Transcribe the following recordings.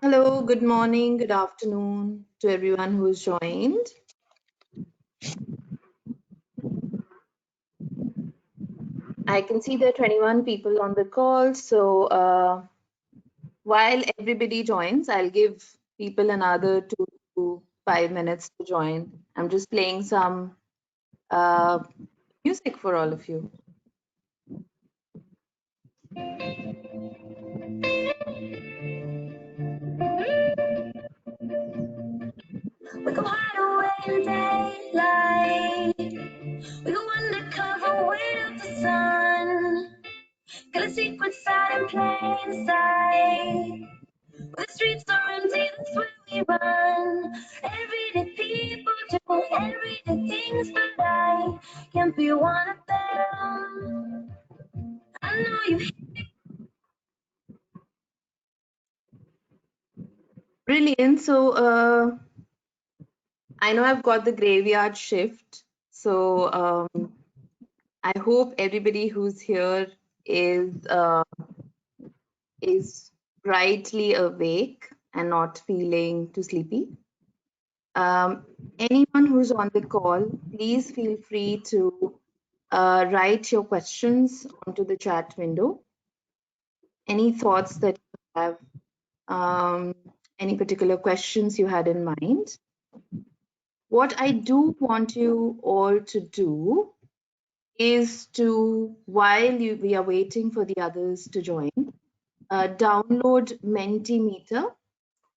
Hello, good morning, good afternoon to everyone who's joined. I can see there are 21 people on the call, so while everybody joins, I'll give people another 2 to 5 minutes to join. I'm just playing some music for all of you. We go hide away in daylight. We go undercover, wait out the sun. Got a secret side in plain sight. The streets are empty, that's where we run. Everyday people do everyday things, but I can't be one of them. I know you. Brilliant. So I know I've got the graveyard shift. So I hope everybody who's here is brightly awake and not feeling too sleepy. Anyone who's on the call, please feel free to write your questions onto the chat window. Any thoughts that you have, any particular questions you had in mind. What I do want you all to do is to, while we are waiting for the others to join, download Mentimeter.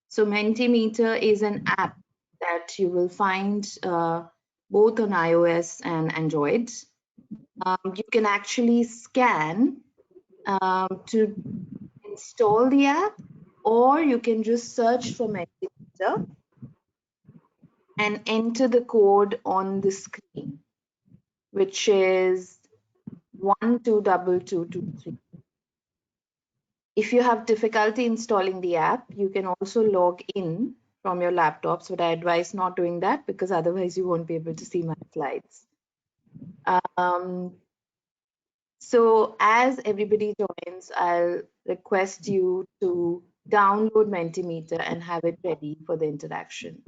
So Mentimeter is an app that you will find both on iOS and Android. You can actually scan to install the app, or you can just search for Mentimeter and enter the code on the screen, which is 122223. If you have difficulty installing the app, you can also log in from your laptops, but I advise not doing that because otherwise you won't be able to see my slides. So as everybody joins, I'll request you to download Mentimeter and have it ready for the interaction.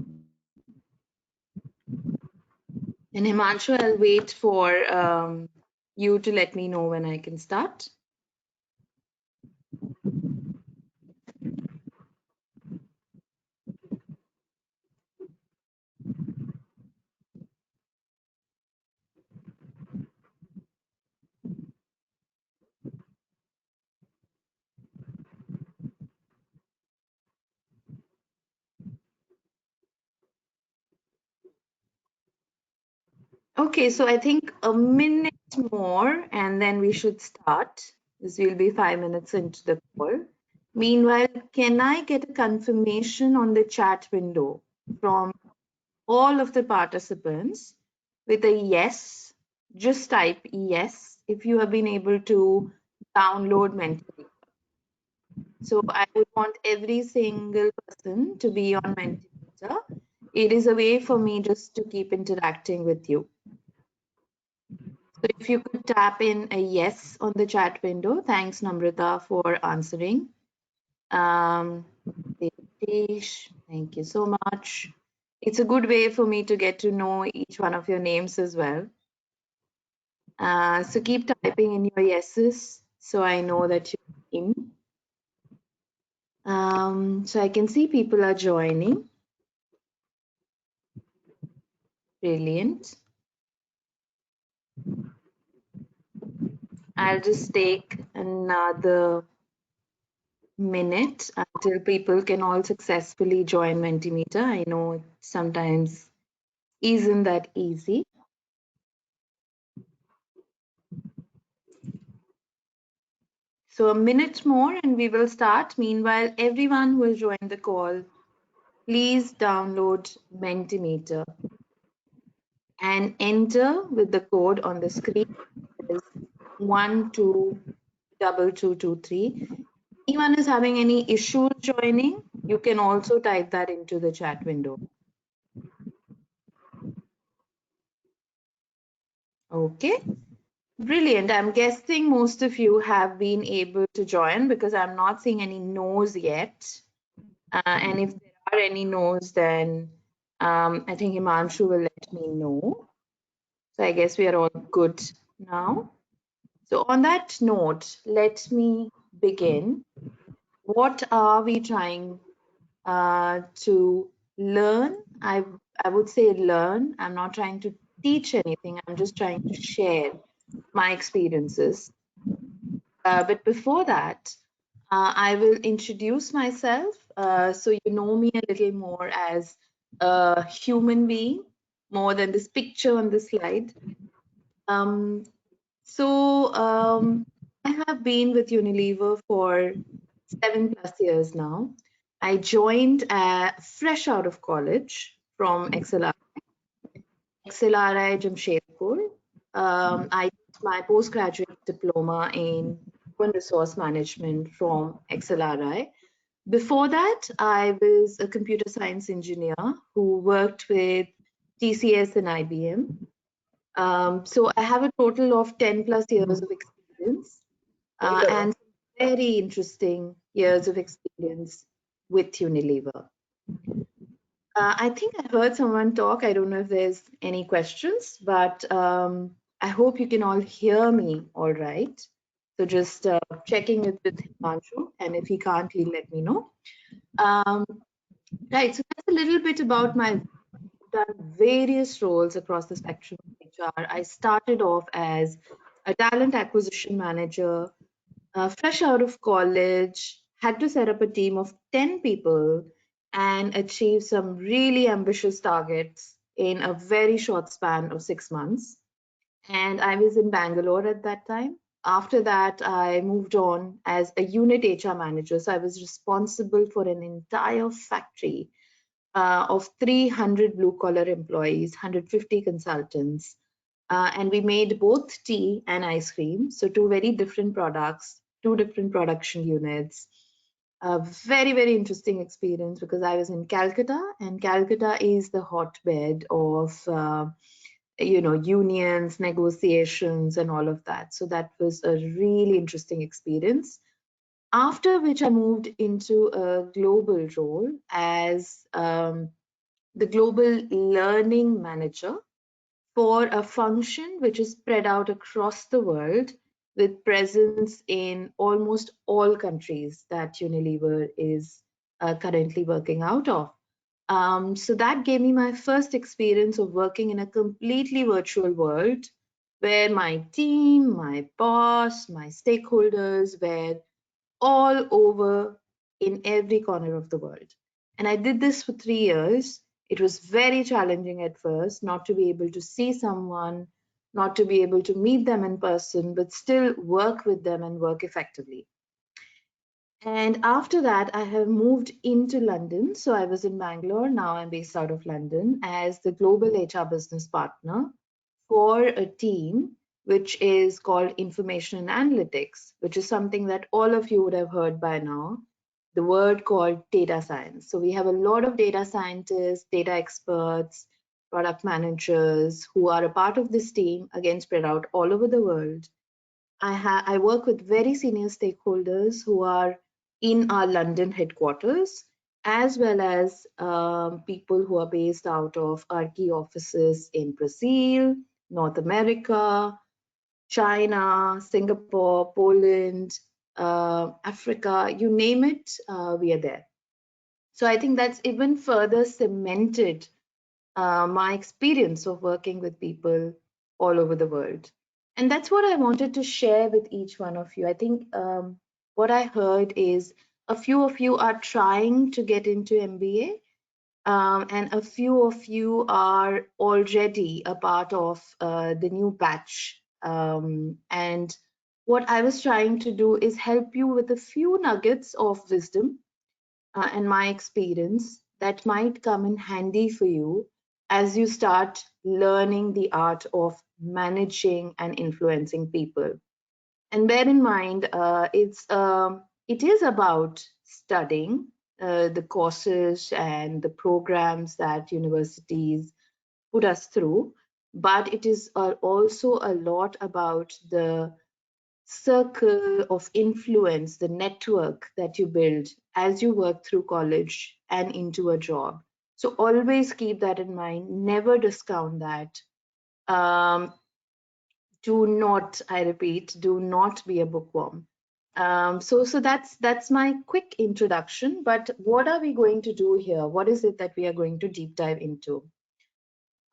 And Himanshu, I'll wait for you to let me know when I can start. Okay, so I think a minute more and then we should start. This will be 5 minutes into the call. Meanwhile, can I get a confirmation on the chat window from all of the participants with a yes? Just type yes if you have been able to download Mentimeter. So I would want every single person to be on Mentimeter. It is a way for me just to keep interacting with you. So if you could tap in a yes on the chat window. Thanks, Namrata, for answering. Devtesh, thank you so much. It's a good way for me to get to know each one of your names as well. So keep typing in your yeses so I know that you're in. So I can see people are joining. Brilliant. I'll just take another minute until people can all successfully join Mentimeter. I know it sometimes isn't that easy. So a minute more and we will start. Meanwhile, everyone who has joined the call, please download Mentimeter and enter with the code on the screen. It is 122223. Anyone is having any issues joining, you can also type that into the chat window. Okay, brilliant. I'm guessing most of you have been able to join because I'm not seeing any no's yet. And if there are any no's, then I think Himanshu will let me know. So I guess we are all good now. So on that note, let me begin. What are we trying to learn? I would say learn. I'm not trying to teach anything. I'm just trying to share my experiences. But before that, I will introduce myself so you know me a little more as a human being, more than this picture on the slide. Um, so I have been with Unilever for 7+ years now. I joined fresh out of college from XLRI Jamshedpur. I did my postgraduate diploma in human resource management from XLRI. Before that, I was a computer science engineer who worked with TCS and IBM. So I have a total of 10+ years of experience and very interesting years of experience with Unilever. I think I heard someone talk. I don't know if there's any questions, but I hope you can all hear me all right. So just checking it with Himanshu, and if he can't, he'll let me know. Um, right, so that's a little bit about my done various roles across the spectrum of HR. I started off as a talent acquisition manager, fresh out of college, had to set up a team of 10 people and achieve some really ambitious targets in a very short span of 6 months. And I was in Bangalore at that time. After that, I moved on as a unit HR manager. So I was responsible for an entire factory of 300 blue collar employees, 150 consultants. And we made both tea and ice cream. So, two very different products, two different production units. A very, very interesting experience because I was in Calcutta, and Calcutta is the hotbed of unions, negotiations, and all of that. So that was a really interesting experience. After which I moved into a global role as the global learning manager for a function which is spread out across the world with presence in almost all countries that Unilever is currently working out of. So that gave me my first experience of working in a completely virtual world where my team, my boss, my stakeholders were all over in every corner of the world. And I did this for 3 years. It was very challenging at first not to be able to see someone, not to be able to meet them in person, but still work with them and work effectively. And after that, I have moved into London. So I was in Bangalore. Now I'm based out of London as the global HR business partner for a team which is called Information and Analytics, which is something that all of you would have heard by now, the word called data science. So we have a lot of data scientists, data experts, product managers who are a part of this team, again, spread out all over the world. I work with very senior stakeholders who are in our London headquarters, as well as people who are based out of our key offices in Brazil, North America, China, Singapore, Poland, Africa, you name it, we are there. So I think that's even further cemented my experience of working with people all over the world. And that's what I wanted to share with each one of you. I think what I heard is a few of you are trying to get into MBA, and a few of you are already a part of the new batch. And what I was trying to do is help you with a few nuggets of wisdom and my experience that might come in handy for you as you start learning the art of managing and influencing people. And bear in mind, it is about studying the courses and the programs that universities put us through, but it is also a lot about the circle of influence, the network that you build as you work through college and into a job. So always keep that in mind. Never discount that. Um, do not, I repeat, do not be a bookworm. So that's my quick introduction. But what are we going to do here? What is it that we are going to deep dive into?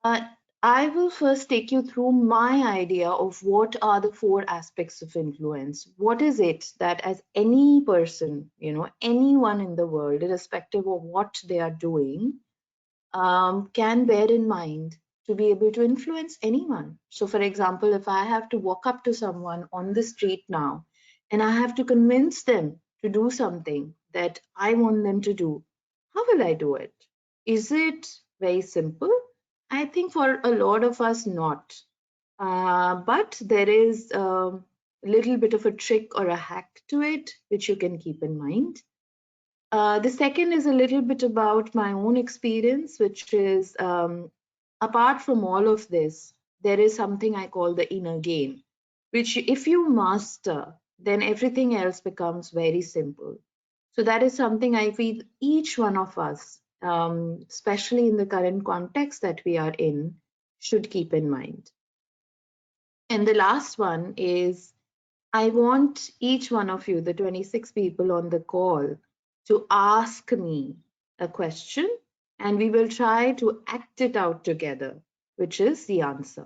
Uh, I will first take you through my idea of what are the four aspects of influence. What is it that, as any person, anyone in the world, irrespective of what they are doing, can bear in mind to be able to influence anyone. So, for example, if I have to walk up to someone on the street now and I have to convince them to do something that I want them to do, how will I do it? Is it very simple? I think for a lot of us, not. But there is a little bit of a trick or a hack to it, which you can keep in mind. The second is a little bit about my own experience, which is apart from all of this, there is something I call the inner game, which if you master, then everything else becomes very simple. So that is something I feel each one of us, especially in the current context that we are in, should keep in mind. And the last one is I want each one of you, the 26 people on the call, to ask me a question and we will try to act it out together, which is the answer.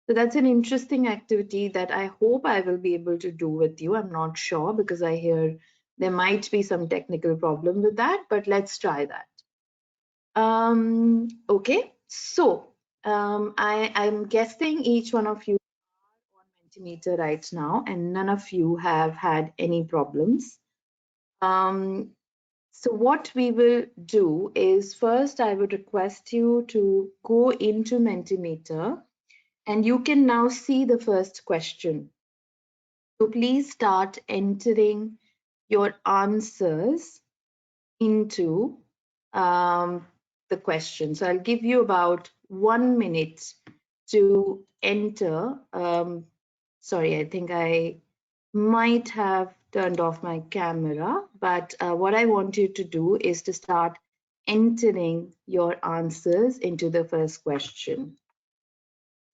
So that's an interesting activity that I hope I will be able to do with you. I'm not sure because I hear there might be some technical problem with that, but let's try that. Okay, so I'm guessing each one of you Mentimeter right now, and none of you have had any problems. So what we will do is first I would request you to go into Mentimeter and you can now see the first question. So please start entering your answers into the question. So I'll give you about 1 minute to enter. Sorry, I think I might have turned off my camera, but what I want you to do is to start entering your answers into the first question.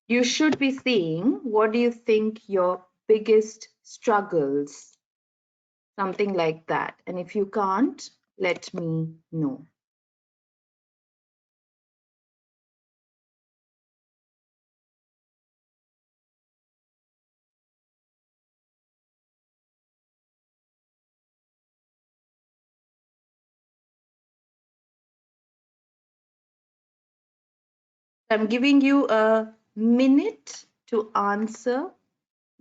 You should be seeing, what do you think your biggest struggles, something like that. And if you can't, let me know. I'm giving you a minute to answer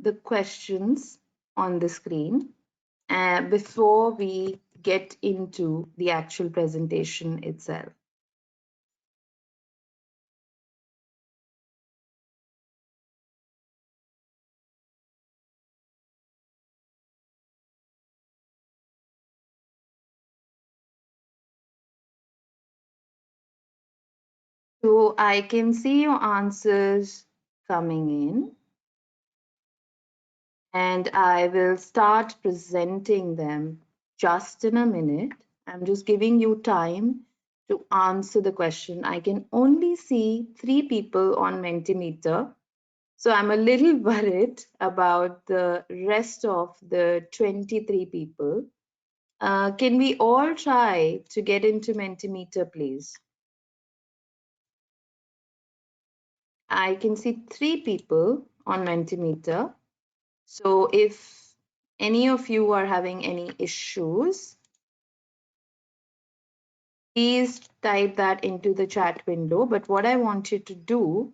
the questions on the screen before we get into the actual presentation itself. So I can see your answers coming in, and I will start presenting them just in a minute. I'm just giving you time to answer the question. I can only see 3 people on Mentimeter, so I'm a little worried about the rest of the 23 people. Can we all try to get into Mentimeter, please? I can see 3 people on Mentimeter. So if any of you are having any issues, please type that into the chat window. But what I want you to do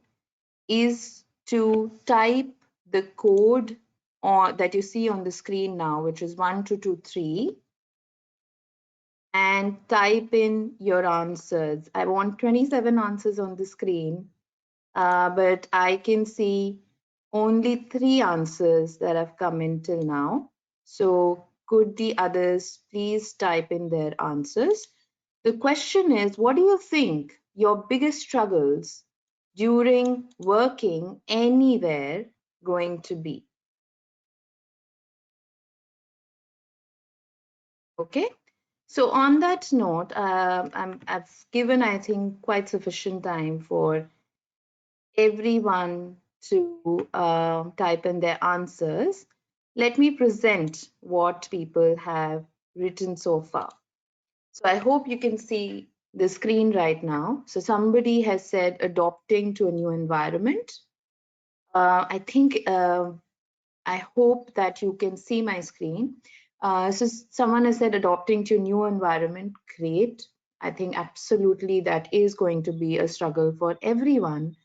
is to type the code that you see on the screen now, which is 1223, and type in your answers. I want 27 answers on the screen, but I can see only 3 answers that have come in till now. So could the others please type in their answers? The question is, what do you think your biggest struggles during working anywhere going to be? Okay. So on that note, I've given, I think, quite sufficient time for everyone to type in their answers. Let me present what people have written so far. So I hope you can see the screen right now. So somebody has said adopting to a new environment. I think I hope that you can see my screen. So someone has said adopting to a new environment. Great. I think absolutely that is going to be a struggle for everyone.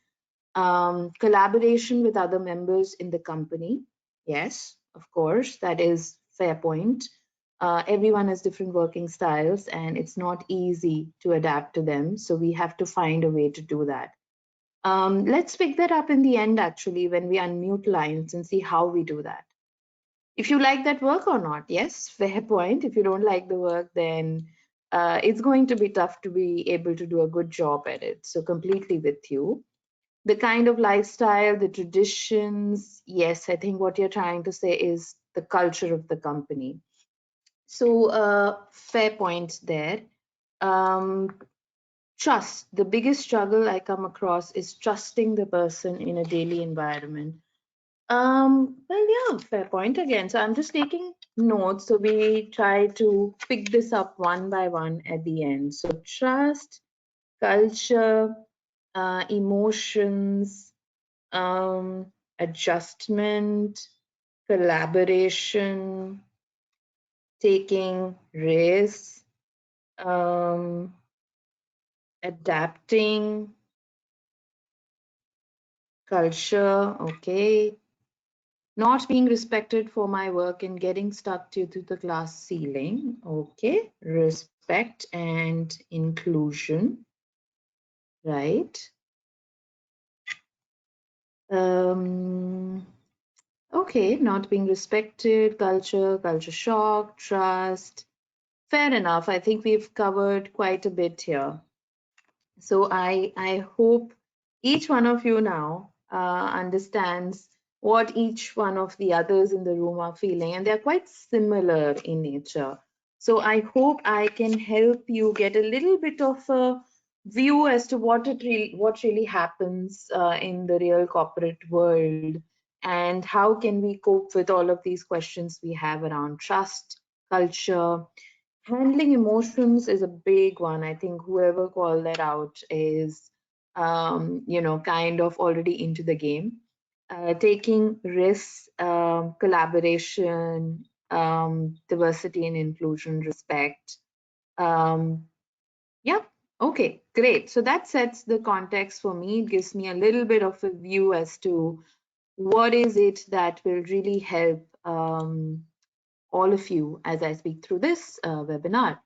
Collaboration with other members in the company. Yes, of course, that is fair point. Everyone has different working styles and it's not easy to adapt to them. So we have to find a way to do that. Let's pick that up in the end, actually, when we unmute lines and see how we do that. If you like that work or not, yes, fair point. If you don't like the work, then it's going to be tough to be able to do a good job at it. So, completely with you. The kind of lifestyle, the traditions, yes, I think what you're trying to say is the culture of the company. So, fair point there. Um, Trust. The biggest struggle I come across is trusting the person in a daily environment. Well, yeah, fair point again. So I'm just taking notes. So we try to pick this up one by one at the end. So trust, culture, emotions, adjustment, collaboration, taking risks, um, adapting, culture, okay, not being respected for my work and getting stuck due to the glass ceiling, okay, respect and inclusion, right? Um, okay, not being respected, culture shock, trust. Fair enough. I think we've covered quite a bit here. So I hope each one of you now understands what each one of the others in the room are feeling, and they're quite similar in nature. So I hope I can help you get a little bit of a view as to what really happens in the real corporate world, and how can we cope with all of these questions we have around trust, culture. Handling emotions is a big one. I think whoever called that out is, kind of already into the game. Taking risks, collaboration, diversity and inclusion, respect. Um, yeah, okay, great. So that sets the context for me. It gives me a little bit of a view as to what is it that will really help all of you as I speak through this webinar.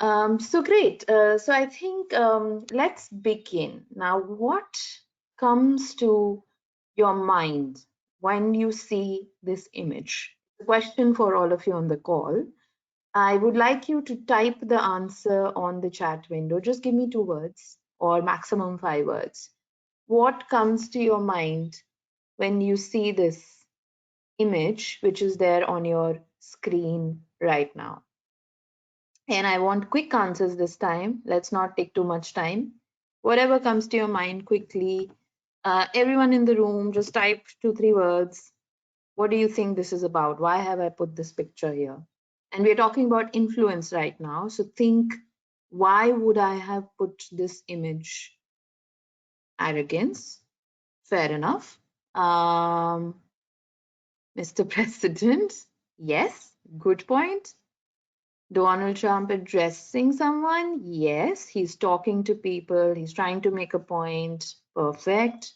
So great. So I think let's begin. Now, what comes to your mind when you see this image? The question for all of you on the call. I would like you to type the answer on the chat window. Just give me 2 words or maximum 5 words. What comes to your mind when you see this image, which is there on your screen right now? And I want quick answers this time. Let's not take too much time. Whatever comes to your mind quickly. Everyone in the room, just type 2, 3 words. What do you think this is about? Why have I put this picture here? And we're talking about influence right now. So think, why would I have put this image? Arrogance. Fair enough. Mr. President. Yes, good point. Donald Trump addressing someone? Yes, he's talking to people, he's trying to make a point. Perfect.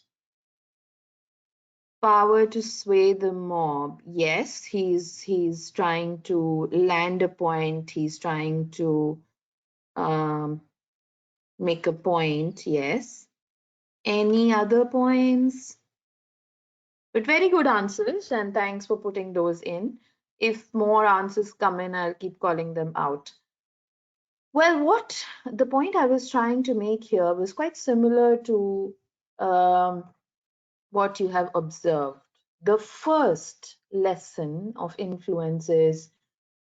Power to sway the mob. Yes, he's trying to land a point, he's trying to um, make a point. Yes. Any other points? But very good answers, and thanks for putting those in. If more answers come in, I'll keep calling them out. Well, what the point I was trying to make here was quite similar to um, what you have observed. The first lesson of influence is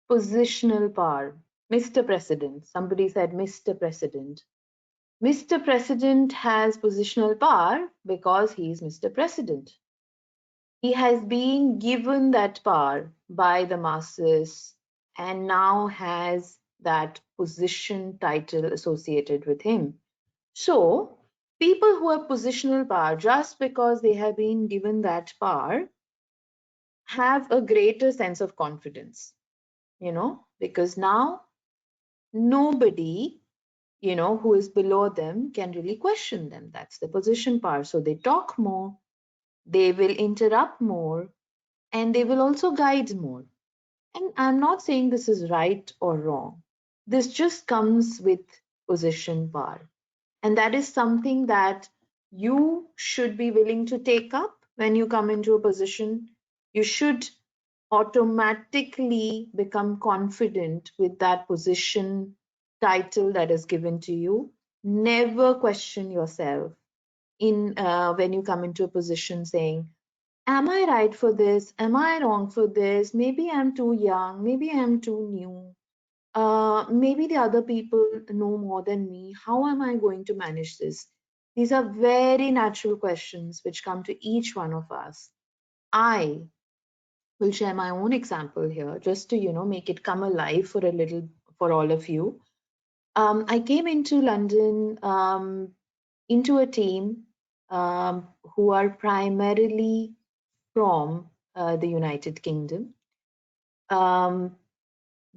Positional power. Mr. President. Somebody said Mr. President. Mr. President has positional power because he is Mr. President. He has been given that power by the masses and now has that position title associated with him. So, people who have positional power, just because they have been given that power, have a greater sense of confidence, because now nobody, who is below them can really question them. That's the position power. So they talk more, they will interrupt more, and they will also guide more. And I'm not saying this is right or wrong. This just comes with position power. And that is something that you should be willing to take up when you come into a position. You should automatically become confident with that position title that is given to you. Never question yourself when you come into a position saying, am I right for this? Am I wrong for this? Maybe I'm too young. Maybe I'm too new. Maybe the other people know more than me. How am I going to manage this? These are very natural questions which come to each one of us. I will share my own example here just to, make it come alive for all of you. I came into London into a team who are primarily from the United Kingdom.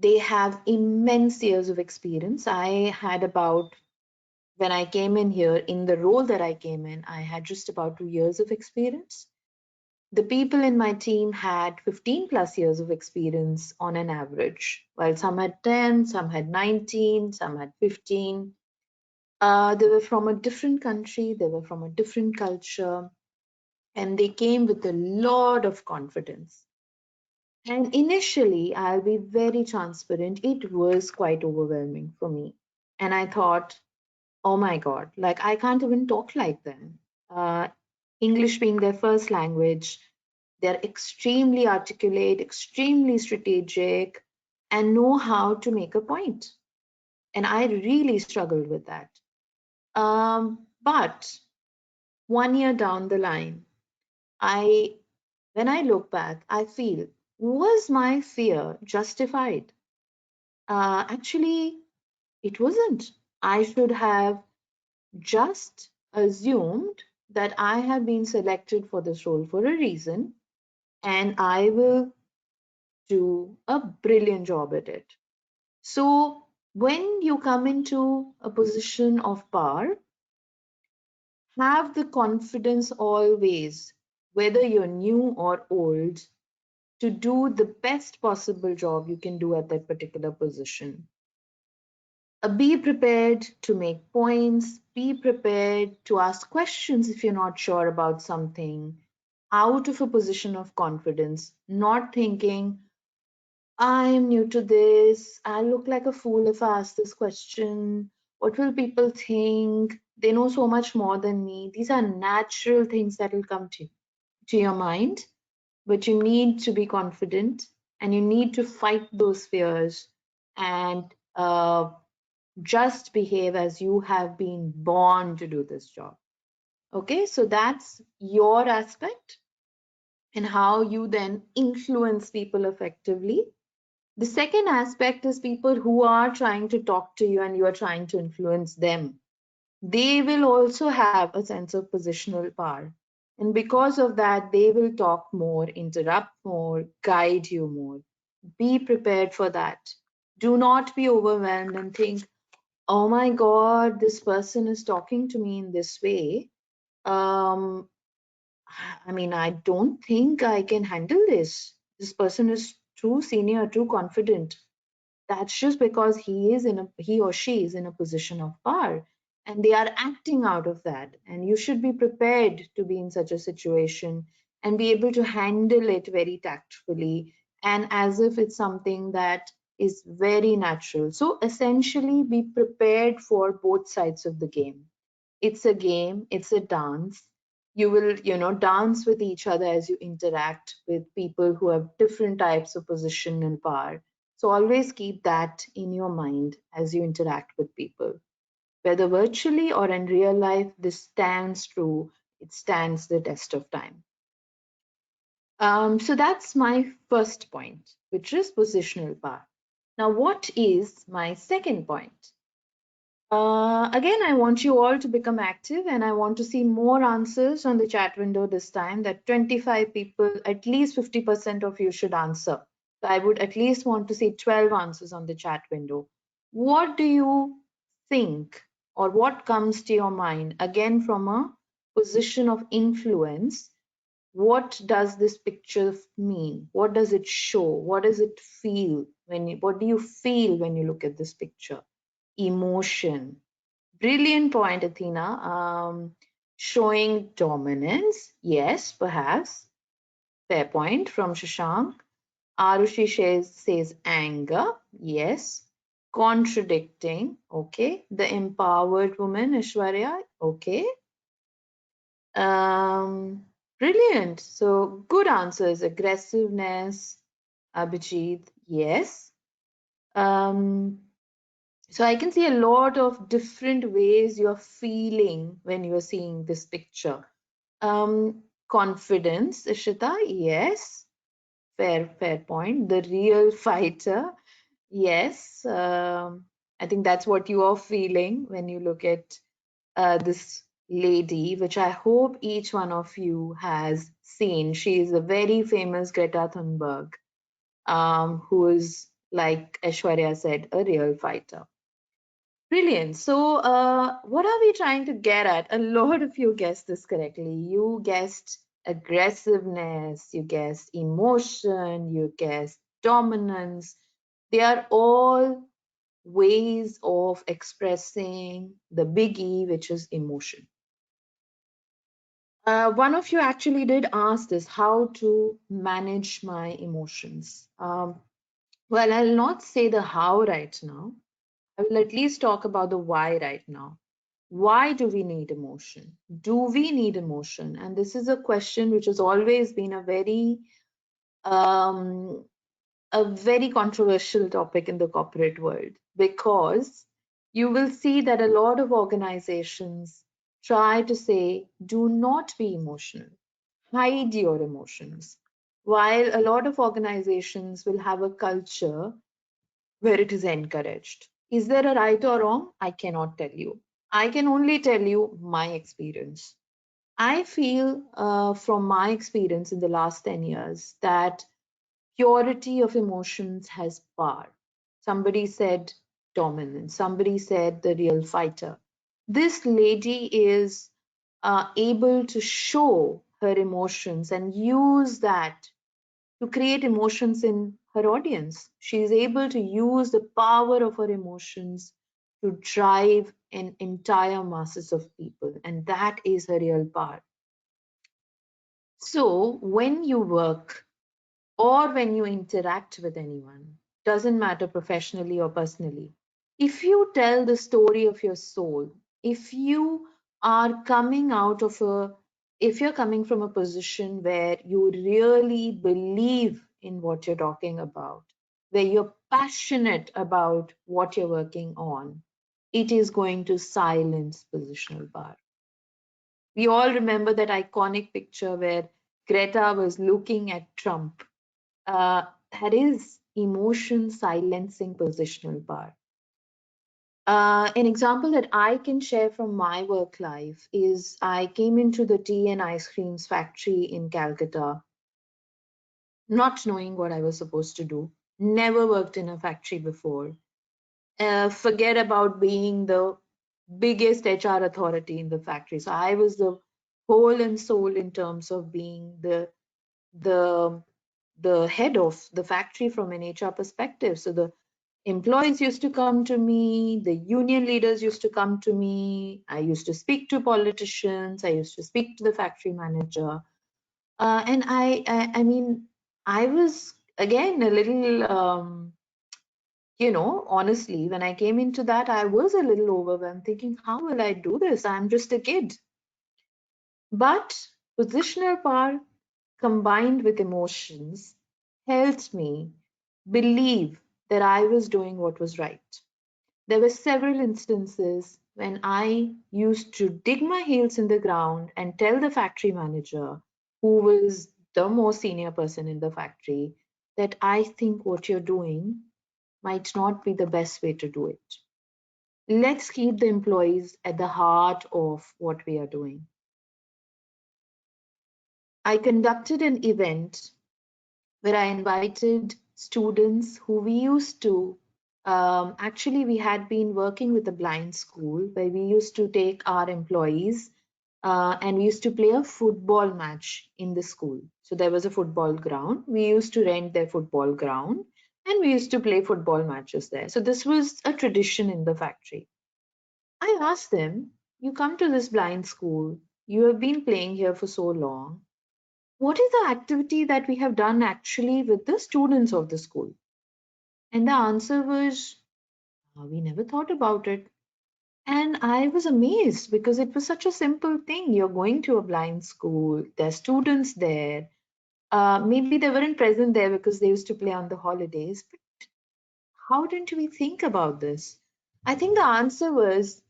They have immense years of experience. I had when I came in here, in the role that I came in, I had just about 2 years of experience. The people in my team had 15 plus years of experience on an average, while some had 10, some had 19, some had 15. They were from a different country, they were from a different culture, and they came with a lot of confidence. And initially, I'll be very transparent, it was quite overwhelming for me. And I thought, oh my God, like I can't even talk like them. English being their first language, they're extremely articulate, extremely strategic, and know how to make a point. And I really struggled with that. But 1 year down the line, when I look back, I feel, was my fear justified? Actually, it wasn't. I should have just assumed that I have been selected for this role for a reason and I will do a brilliant job at it. So, when you come into a position of power, have the confidence always, whether you're new or old, to do the best possible job you can do at that particular position. Be prepared to make points, be prepared to ask questions if you're not sure about something, out of a position of confidence, not thinking, I'm new to this, I look like a fool if I ask this question. What will people think? They know so much more than me. These are natural things that will come to your mind, but you need to be confident and you need to fight those fears and just behave as you have been born to do this job. Okay, so that's your aspect and how you then influence people effectively. The second aspect is people who are trying to talk to you and you are trying to influence them. They will also have a sense of positional power. And because of that, they will talk more, interrupt more, guide you more. Be prepared for that. Do not be overwhelmed and think, oh my God, this person is talking to me in this way. I mean, I don't think I can handle this. This person is too senior, too confident. That's just because he or she is in a position of power and they are acting out of that. And you should be prepared to be in such a situation and be able to handle it very tactfully and as if it's something that is very natural. So essentially, be prepared for both sides of the game. It's a game, it's a dance. You will, dance with each other as you interact with people who have different types of position and power. So always keep that in your mind as you interact with people. Whether virtually or in real life, this stands true. It stands the test of time. So that's my first point, which is positional power. Now, what is my second point? Again, I want you all to become active and I want to see more answers on the chat window this time. That 25 people, at least 50% of you should answer. So I would at least want to see 12 answers on the chat window. What do you think or what comes to your mind? Again, from a position of influence, what does this picture mean? What does it show? What does it feel what do you feel when you look at this picture? Emotion. Brilliant point, Athena. Showing dominance. Yes, perhaps. Fair point from Shashank. Arushi says anger. Yes. Contradicting. Okay. The empowered woman, Ishwarya. Okay. Brilliant. So good answers. Aggressiveness. Abhijit. Yes. So I can see a lot of different ways you're feeling when you're seeing this picture. Confidence, Ishita, yes. Fair point. The real fighter, yes. I think that's what you are feeling when you look at this lady, which I hope each one of you has seen. She is a very famous Greta Thunberg, who is, like Aishwarya said, a real fighter. Brilliant. So, what are we trying to get at? A lot of you guessed this correctly. You guessed aggressiveness, you guessed emotion, you guessed dominance. They are all ways of expressing the big E, which is emotion. One of you actually did ask this, how to manage my emotions. Well, I'll not say the how right now. I will at least talk about the why right now. Why do we need emotion? Do we need emotion? And this is a question which has always been um, a very controversial topic in the corporate world, because you will see that a lot of organizations try to say, do not be emotional, hide your emotions, while a lot of organizations will have a culture where it is encouraged. Is there a right or wrong? I cannot tell you. I can only tell you my experience. I feel from my experience in the last 10 years that purity of emotions has power. Somebody said dominance, somebody said the real fighter. This lady is able to show her emotions and use that to create emotions in her audience. She is able to use the power of her emotions to drive an entire masses of people, and that is her real power. So when you work or when you interact with anyone, doesn't matter professionally or personally, if you tell the story of your soul, if you are coming out of a if you're coming from a position where you really believe in what you're talking about, where you're passionate about what you're working on, it is going to silence positional power. We all remember that iconic picture where Greta was looking at Trump. That is emotion silencing positional power. An example that I can share from my work life is I came into the tea and ice creams factory in Calcutta, not knowing what I was supposed to do, never worked in a factory before. Forget about being the biggest HR authority in the factory. So I was the whole and soul in terms of being the the head of the factory from an HR perspective. So the employees used to come to me, the union leaders used to come to me, I used to speak to politicians, I used to speak to the factory manager. And I mean, I was again a little, honestly, when I came into that, I was a little overwhelmed, thinking, how will I do this? I'm just a kid. But positional power combined with emotions helped me believe that I was doing what was right. There were several instances when I used to dig my heels in the ground and tell the factory manager, who was the most senior person in the factory, that I think what you're doing might not be the best way to do it. Let's keep the employees at the heart of what we are doing. I conducted an event where I invited students who we used to actually, we had been working with a blind school where we used to take our employees and we used to play a football match in the school. So there was a football ground. We used to rent their football ground and we used to play football matches there. So this was a tradition in the factory. I asked them, you come to this blind school, you have been playing here for so long. What is the activity that we have done actually with the students of the school? And the answer was, we never thought about it. And I was amazed because it was such a simple thing. You're going to a blind school, there's students there. Maybe they weren't present there because they used to play on the holidays. But how didn't we think about this? I think the answer was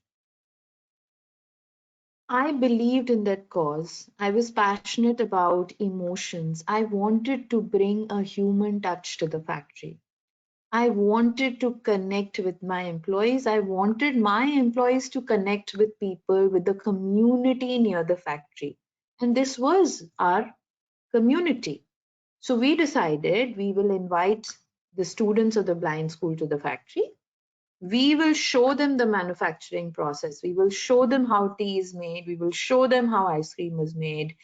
I believed in that cause. I was passionate about emotions. I wanted to bring a human touch to the factory. I wanted to connect with my employees. I wanted my employees to connect with people, with the community near the factory. And this was our community. So we decided we will invite the students of the blind school to the factory. We will show them the manufacturing process. We will show them how tea is made. We will show them how ice cream is made.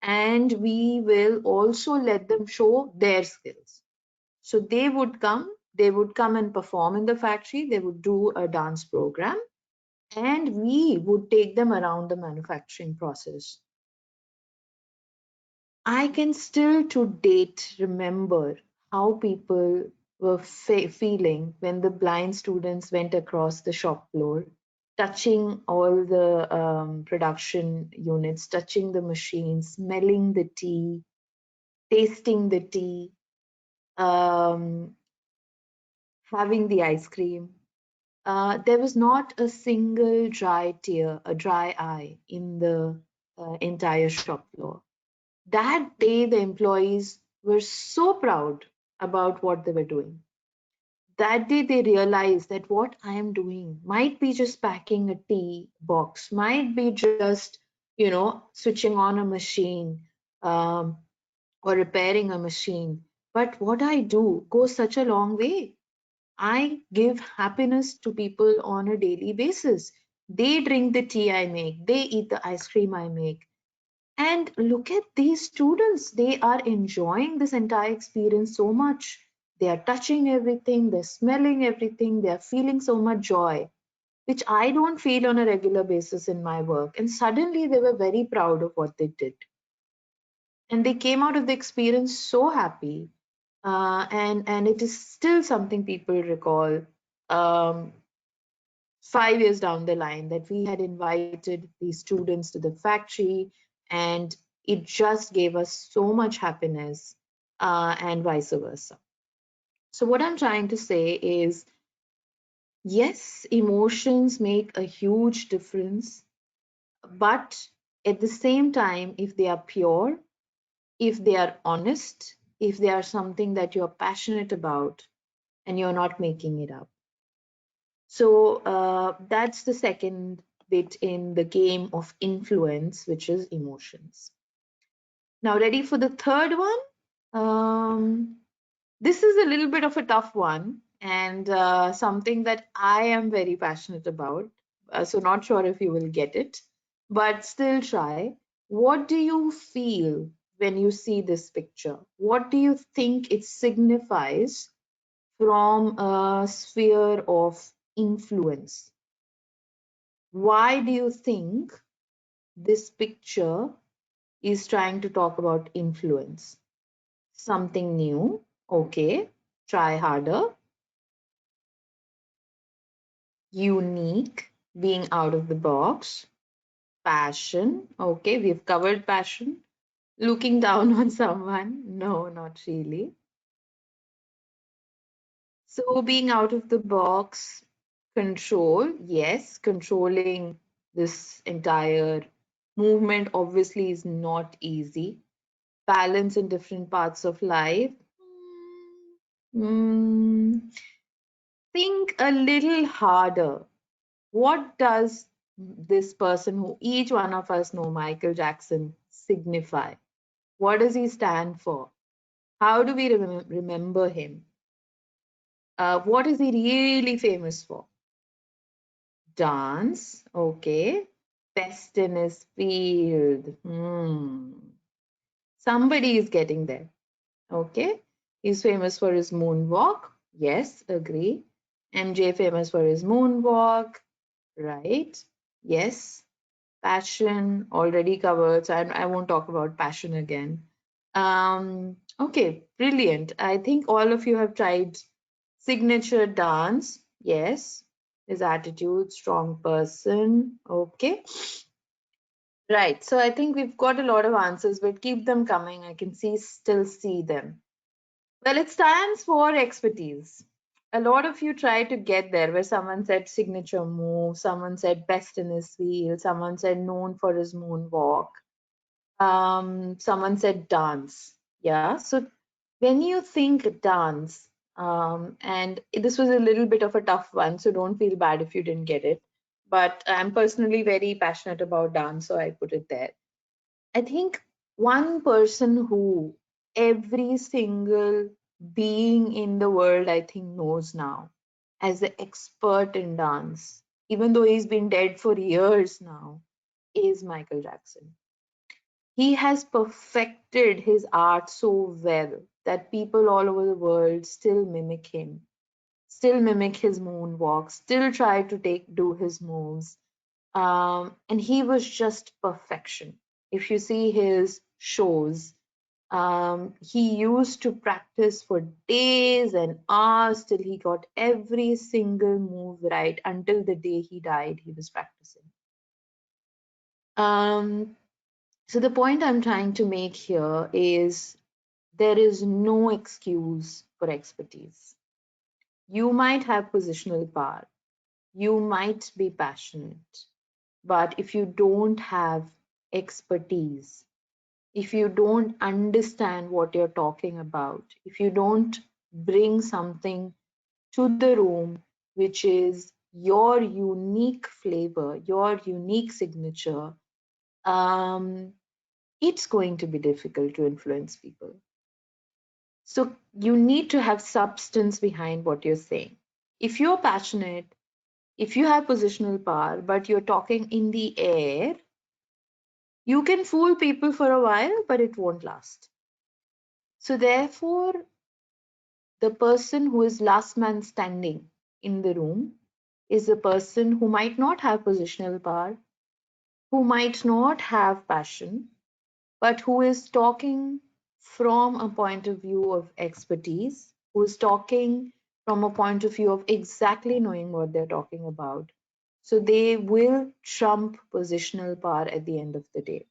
And we will also let them show their skills. So they would come and perform in the factory, they would do a dance program, and we would take them around the manufacturing process. I can still to date remember how people were feeling when the blind students went across the shop floor, touching all the production units, touching the machines, smelling the tea, tasting the tea, um, having the ice cream. There was not a single dry tear, a dry eye in the entire shop floor. That day, the employees were so proud about what they were doing. That day, they realized that what I am doing might be just packing a tea box, might be just, switching on a machine um, or repairing a machine. But what I do goes such a long way. I give happiness to people on a daily basis. They drink the tea I make, they eat the ice cream I make. And look at these students, they are enjoying this entire experience so much. They are touching everything, they're smelling everything, they are feeling so much joy, which I don't feel on a regular basis in my work. And suddenly they were very proud of what they did. And they came out of the experience so happy, and it is still something people recall, um, 5 years down the line, that we had invited these students to the factory, and it just gave us so much happiness, and vice versa. So what I'm trying to say is, yes, emotions make a huge difference, but at the same time, if they are pure, if they are honest, if they are something that you're passionate about and you're not making it up. So that's the second bit in the game of influence, which is emotions. Now, ready for the third one? This is a little bit of a tough one, and something that I am very passionate about. So, not sure if you will get it, but still try. What do you feel when you see this picture? What do you think it signifies from a sphere of influence? Why do you think this picture is trying to talk about influence? Something new, okay, try harder. Unique, being out of the box. Passion, okay, we've covered passion. Looking down on someone, no, not really. So being out of the box, control, yes, controlling this entire movement obviously is not easy. Balance in different parts of life. Mm, think a little harder. What does this person who each one of us know, Michael Jackson, signify? What does he stand for? How do we remember him? What is he really famous for? Dance, okay. Best in his field. Somebody is getting there, okay. He's famous for his moonwalk. Yes, agree. MJ famous for his moonwalk, right? Yes. Passion already covered, so I won't talk about passion again. Okay, brilliant. I think all of you have tried signature dance. Yes. His attitude, strong person. Okay. Right. So I think we've got a lot of answers, but keep them coming. I can still see them. Well, it stands for expertise. A lot of you tried to get there where someone said signature move, someone said best in his field, someone said known for his moonwalk, someone said dance. Yeah. So when you think dance, and this was a little bit of a tough one, so don't feel bad if you didn't get it. But I'm personally very passionate about dance, so I put it there. I think one person who every single being in the world, I think, knows now as the expert in dance, even though he's been dead for years now, is Michael Jackson. He has perfected his art so well that people all over the world still mimic him, still mimic his moonwalk, still try to do his moves. And he was just perfection. If you see his shows, he used to practice for days and hours till he got every single move right. Until the day he died, he was practicing. Um, so the point I'm trying to make here is there is no excuse for expertise. You might have positional power, you might be passionate, but if you don't have expertise, if you don't understand what you're talking about, if you don't bring something to the room which is your unique flavor, your unique signature, um, it's going to be difficult to influence people. So you need to have substance behind what you're saying. If you're passionate, if you have positional power, but you're talking in the air, you can fool people for a while, but it won't last. So therefore, the person who is last man standing in the room is a person who might not have positional power, who might not have passion, but who is talking from a point of view of expertise, who is talking from a point of view of exactly knowing what they're talking about. So they will trump positional power at the end of the day.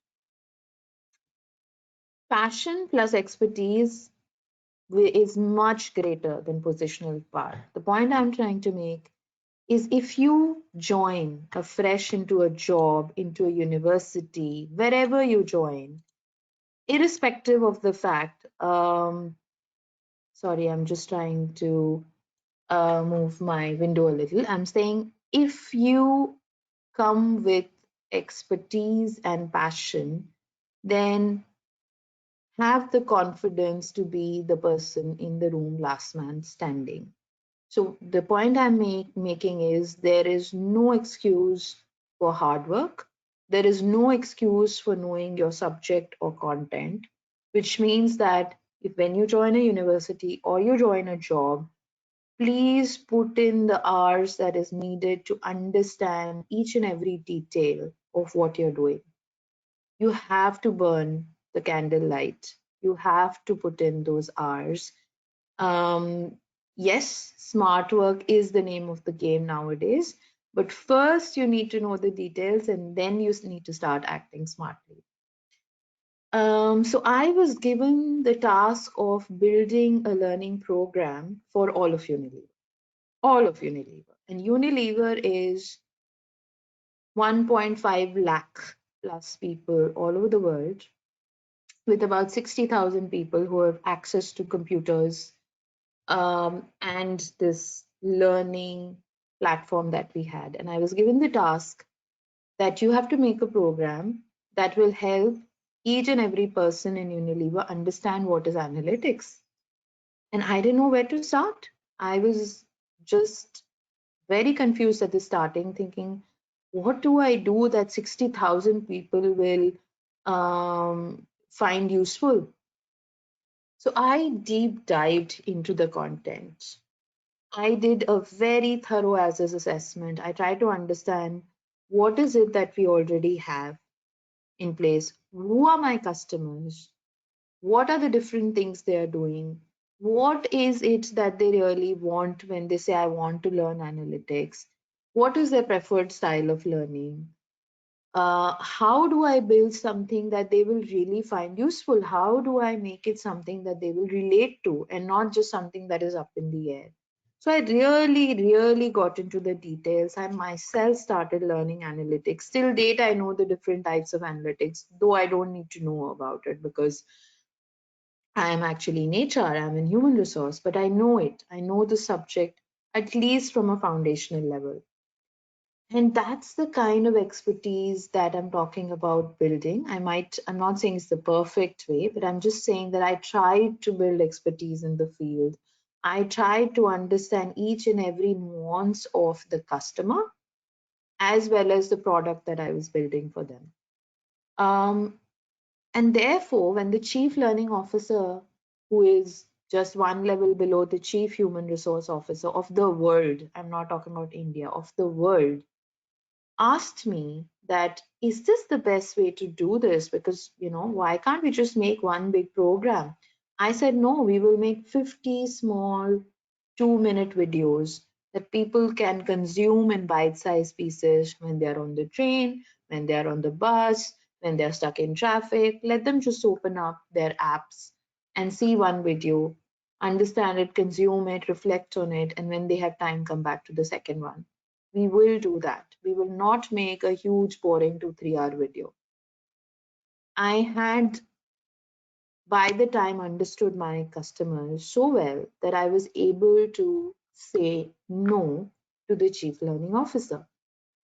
Passion plus expertise is much greater than positional power. The point I'm trying to make is if you join afresh into a job, into a university, wherever you join, irrespective of the fact, sorry, I'm just trying to move my window a little. I'm saying if you come with expertise and passion, then have the confidence to be the person in the room, last man standing. So the point I'm making is there is no excuse for hard work. There is no excuse for knowing your subject or content, which means that if when you join a university or you join a job, please put in the hours that is needed to understand each and every detail of what you're doing. You have to burn the candlelight. You have to put in those hours. Yes, smart work is the name of the game nowadays, but first you need to know the details and then you need to start acting smartly. So I was given the task of building a learning program for all of Unilever. all of Unilever. And Unilever is 1.5 lakh plus people all over the world, with about 60,000 people who have access to computers, and this learning platform that we had. And I was given the task that you have to make a program that will help each and every person in Unilever understand what is analytics. And I didn't know where to start. I was just very confused at the starting, thinking, what do I do that 60,000 people will find useful? So I deep dived into the content. I did a very thorough as assessment. I tried to understand what is it that we already have in place. Who are my customers? What are the different things they are doing? What is it that they really want when they say, I want to learn analytics? What is their preferred style of learning? How do I build something that they will really find useful? How do I make it something that they will relate to and not just something that is up in the air? So I really got into the details. I myself started learning analytics. Till date, I know the different types of analytics, though I don't need to know about it because I am actually in HR, I'm in human resource, but I know it. I know the subject at least from a foundational level. And that's the kind of expertise that I'm talking about building. I'm not saying it's the perfect way, but I'm just saying that I tried to build expertise in the field. I tried to understand each and every nuance of the customer as well as the product that I was building for them. And therefore, when the chief learning officer, who is just one level below the chief human resource officer of the world, I'm not talking about India, of the world, asked me that, is this the best way to do this? Because, why can't we just make one big program? I said, no, we will make 50 small 2-minute videos that people can consume in bite-sized pieces when they're on the train, when they're on the bus, when they're stuck in traffic. Let them just open up their apps and see one video, understand it, consume it, reflect on it, and when they have time, come back to the second one. We will do that. We will not make a huge, boring 2-3 hour video. I had, by the time, understood my customers so well that I was able to say no to the chief learning officer.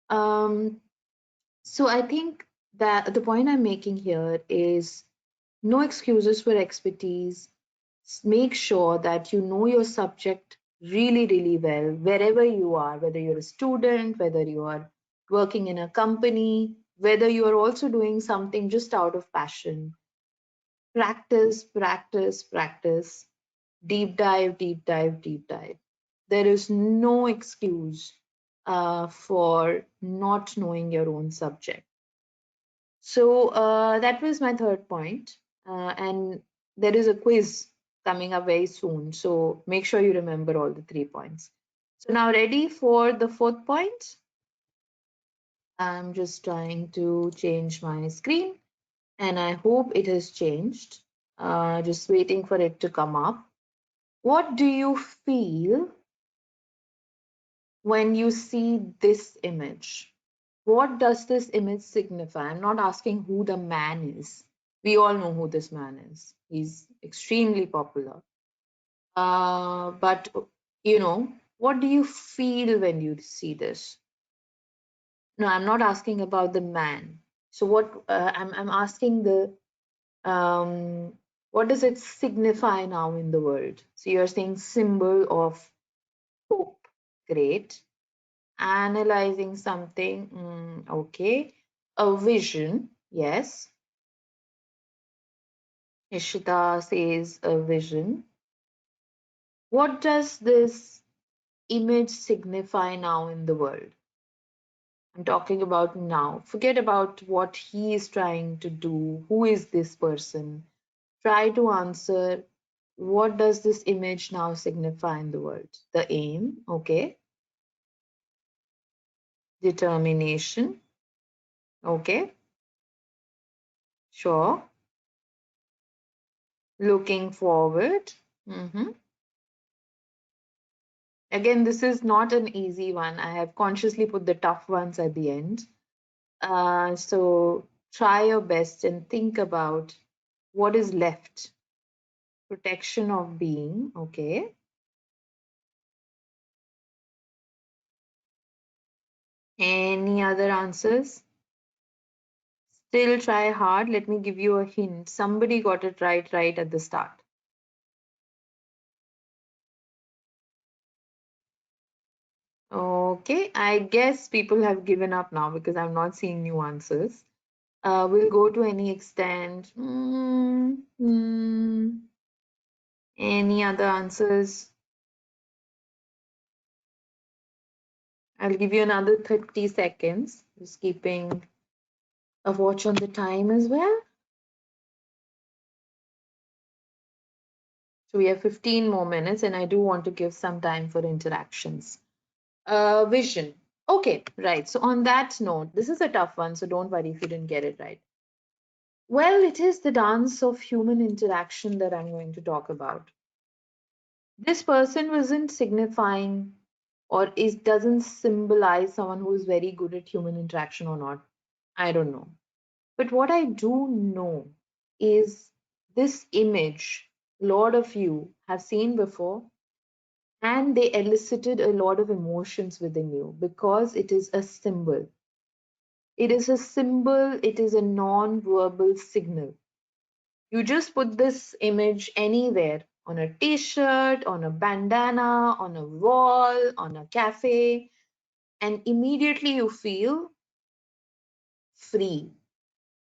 So I think that the point I'm making here is no excuses for expertise. Make sure that you know your subject really well, wherever you are, whether you're a student, whether you are working in a company, whether you are also doing something just out of passion. Practice. Deep dive. There is no excuse for not knowing your own subject. So that was my third point. And there is a quiz coming up very soon. So make sure you remember all the 3 points. So now ready for the fourth point? I'm just trying to change my screen and I hope it has changed. Just waiting for it to come up. What do you feel when you see this image? What does this image signify? I'm not asking who the man is. We all know who this man is. He's extremely popular. But, what do you feel when you see this? No, I'm not asking about the man. So I'm asking what does it signify now in the world? So you're saying symbol of hope. Great. Analyzing something, okay. A vision, yes. Ishita says a vision. What does this image signify now in the world? I'm talking about now. Forget about what he is trying to do. Who is this person? Try to answer, what does this image now signify in the world? The aim, okay. Determination, okay. Sure. Looking forward. Again, this is not an easy one. I have consciously put the tough ones at the end. So try your best and think about what is left. Protection of being, okay. Any other answers? Still try hard. Let me give you a hint. Somebody got it right at the start. Okay, I guess people have given up now because I'm not seeing new answers. We'll go to any extent. Any other answers? I'll give you another 30 seconds. Just keeping a watch on the time as well. So we have 15 more minutes, and I do want to give some time for interactions. Vision. Okay, right. So on that note, this is a tough one, so don't worry if you didn't get it right. Well, it is the dance of human interaction that I'm going to talk about. This person wasn't signifying or is doesn't symbolize someone who is very good at human interaction or not. I don't know. But what I do know is this image a lot of you have seen before, and they elicited a lot of emotions within you because it is a symbol. It is a symbol, it is a non-verbal signal. You just put this image anywhere on a t-shirt, on a bandana, on a wall, on a cafe, and immediately you feel free,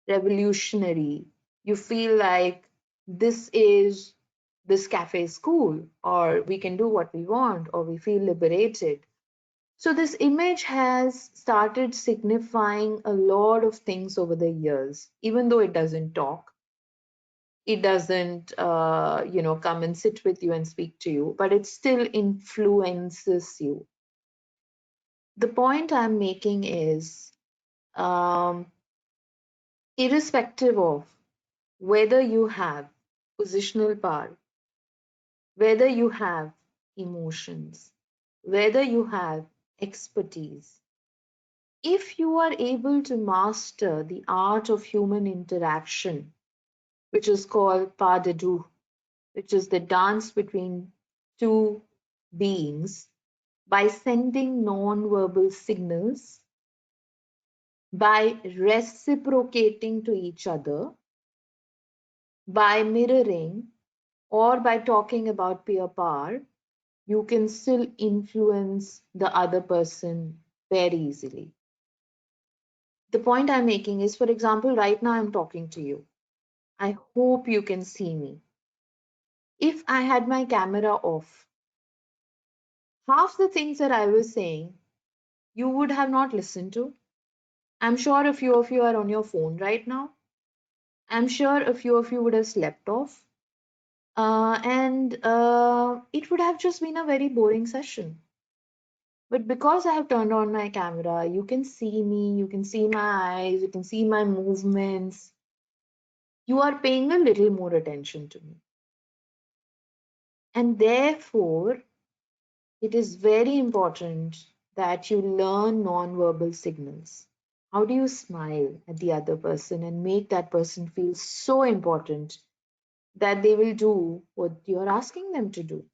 revolutionary. You feel like this cafe is cool, or we can do what we want, or we feel liberated. So this image has started signifying a lot of things over the years, even though it doesn't talk. It doesn't, come and sit with you and speak to you, but it still influences you. The point I'm making is, irrespective of whether you have positional power, whether you have emotions, whether you have expertise, if you are able to master the art of human interaction, which is called pas de deux, which is the dance between two beings, by sending non-verbal signals, by reciprocating to each other, by mirroring, or by talking about peer power, you can still influence the other person very easily. The point I'm making is, for example, right now I'm talking to you. I hope you can see me. If I had my camera off, half the things that I was saying, you would have not listened to. I'm sure a few of you are on your phone right now. I'm sure a few of you would have slept off. And it would have just been a very boring session. But because I have turned on my camera, you can see me, you can see my eyes, you can see my movements. You are paying a little more attention to me. And therefore, it is very important that you learn non-verbal signals. How do you smile at the other person and make that person feel so important that they will do what you're asking them to do?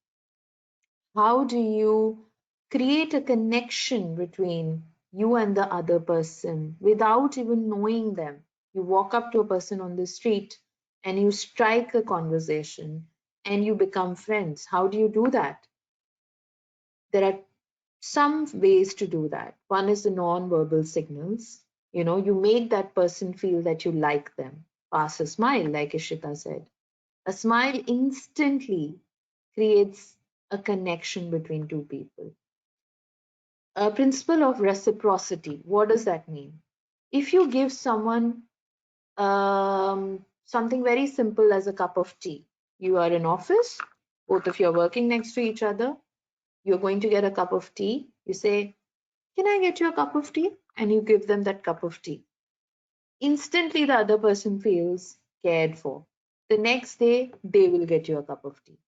How do you create a connection between you and the other person without even knowing them? You walk up to a person on the street and you strike a conversation and you become friends. How do you do that? There are some ways to do that. One is the non-verbal signals. You make that person feel that you like them. Pass a smile, like Ishita said. A smile instantly creates a connection between two people. A principle of reciprocity. What does that mean? If you give someone something very simple as a cup of tea, you are in office, both of you are working next to each other, you're going to get a cup of tea, you say, "Can I get you a cup of tea?" And you give them that cup of tea. Instantly, the other person feels cared for. The next day, they will get you a cup of tea.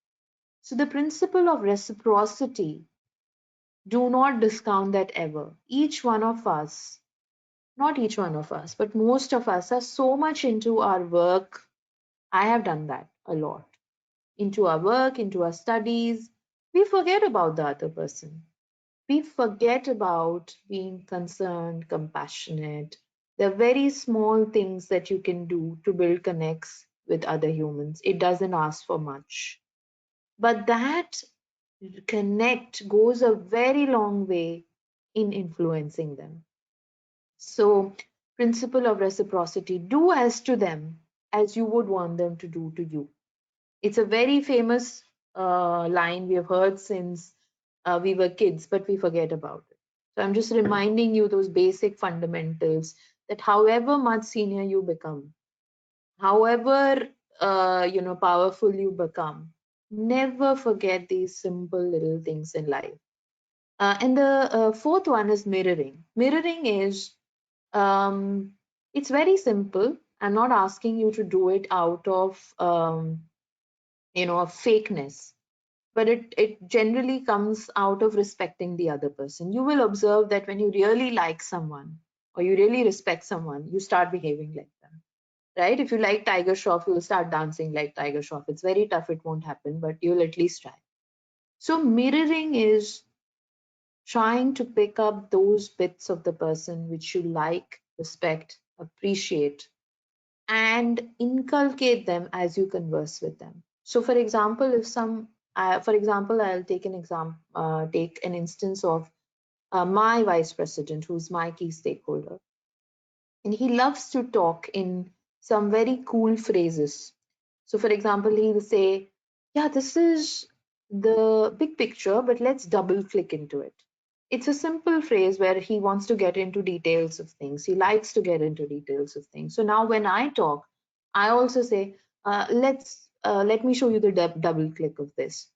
So, the principle of reciprocity Do not discount that ever. Each one of us, not each one of us, but most of us are so much into our work. I have done that a lot. Into our work, into our studies. We forget about the other person. We forget about being concerned, compassionate. There are very small things that you can do to build connects with other humans. It doesn't ask for much. But that connect goes a very long way in influencing them. So, principle of reciprocity, do as to them as you would want them to do to you. It's a very famous line we have heard since we were kids, but we forget about it. So I'm just reminding you those basic fundamentals, that however much senior you become, however powerful you become, never forget these simple little things in life. And the fourth one is mirroring. Mirroring is it's very simple. I'm not asking you to do it out of a fakeness, but it generally comes out of respecting the other person. You will observe that when you really like someone or you really respect someone, you start behaving like them, right? If you like Tiger Shroff, you'll start dancing like Tiger Shroff. It's very tough, it won't happen, but you'll at least try. So mirroring is trying to pick up those bits of the person which you like, respect, appreciate, and inculcate them as you converse with them. So, for example, I'll take an instance of my vice president, who's my key stakeholder, and he loves to talk in some very cool phrases. So, for example, he will say, "Yeah, this is the big picture, but let's double click into it." It's a simple phrase where he wants to get into details of things. He likes to get into details of things. So now when I talk, I also say, let me show you the double click of this.